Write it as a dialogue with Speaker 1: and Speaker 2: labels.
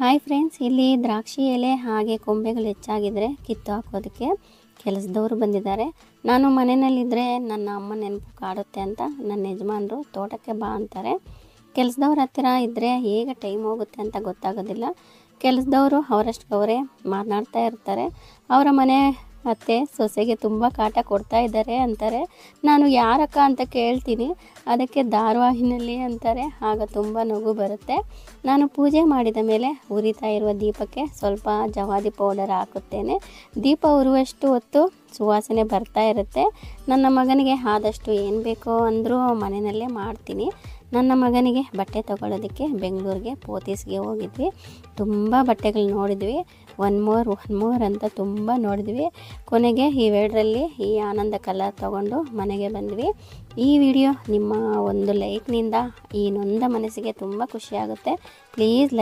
Speaker 1: Hi friends, ಇಲ್ಲಿ ದ್ರಾಕ್ಷಿ ಎಲೆ ಹಾಗೆ ಕೊಂಬೆಗಳು ಹೆಚ್ಚಾಗಿದ್ದರೆ ಕಿತ್ತು ಹಾಕೋದಕ್ಕೆ ಕೆಲಸದವರು ಬಂದಿದ್ದಾರೆ. ನಾನು ಮನೆಯಲ್ಲಿದ್ದರೆ ನನ್ನ ಅಮ್ಮ ನೆನಪು ಕಾಡುತ್ತೆ ಅಂತ ನನ್ನ ಯಜಮಾನರು ತೋಟಕ್ಕೆ ಬಾ ಅಂತಾರೆ. ಕೆಲಸದವ್ರ ಹತ್ತಿರ ಇದ್ದರೆ ಹೇಗೆ ಟೈಮ್ ಹೋಗುತ್ತೆ ಅಂತ ಗೊತ್ತಾಗೋದಿಲ್ಲ. ಕೆಲಸದವರು ಅವರಷ್ಟು ಅವರೇ ಮಾತನಾಡ್ತಾ ಇರ್ತಾರೆ. ಅವರ ಮನೆ ಅತ್ತೆ ಸೊಸೆಗೆ ತುಂಬ ಕಾಟ ಕೊಡ್ತಾ ಇದ್ದಾರೆ ಅಂತಾರೆ. ನಾನು ಯಾರಕ್ಕ ಅಂತ ಕೇಳ್ತೀನಿ, ಅದಕ್ಕೆ ಧಾರಾವಾಹಿನಲ್ಲಿ ಅಂತಾರೆ. ಆಗ ತುಂಬ ನಗು ಬರುತ್ತೆ. ನಾನು ಪೂಜೆ ಮಾಡಿದ ಮೇಲೆ ಉರಿತಾ ಇರುವ ದೀಪಕ್ಕೆ ಸ್ವಲ್ಪ ಜವಾದಿ ಪೌಡರ್ ಹಾಕುತ್ತೇನೆ. ದೀಪ ಉರುವಷ್ಟು ಹೊತ್ತು ಸುವಾಸನೆ ಬರ್ತಾ ಇರುತ್ತೆ. ನನ್ನ ಮಗನಿಗೆ ಆದಷ್ಟು ಏನು ಬೇಕೋ ಅಂದರೂ ಮನೆಯಲ್ಲೇ ಮಾಡ್ತೀನಿ. ನನ್ನ ಮಗನಿಗೆ ಬಟ್ಟೆ ತೊಗೊಳ್ಳೋದಕ್ಕೆ ಬೆಂಗಳೂರಿಗೆ ಪೋತೀಸ್ಗೆ ಹೋಗಿದ್ವಿ. ತುಂಬ ಬಟ್ಟೆಗಳು ನೋಡಿದ್ವಿ. ಒನ್ ಮೋರ್ ಅಂತ ತುಂಬ ನೋಡಿದ್ವಿ. ಕೊನೆಗೆ ಇವೆರಡರಲ್ಲಿ ಈ ಆನಂದ ಕಲರ್ ತೊಗೊಂಡು ಮನೆಗೆ ಬಂದ್ವಿ. ಈ ವಿಡಿಯೋ ನಿಮ್ಮ ಒಂದು ಲೈಕ್ನಿಂದ ಈ ನೊಂದ ಮನಸ್ಸಿಗೆ ತುಂಬ ಖುಷಿಯಾಗುತ್ತೆ. Please like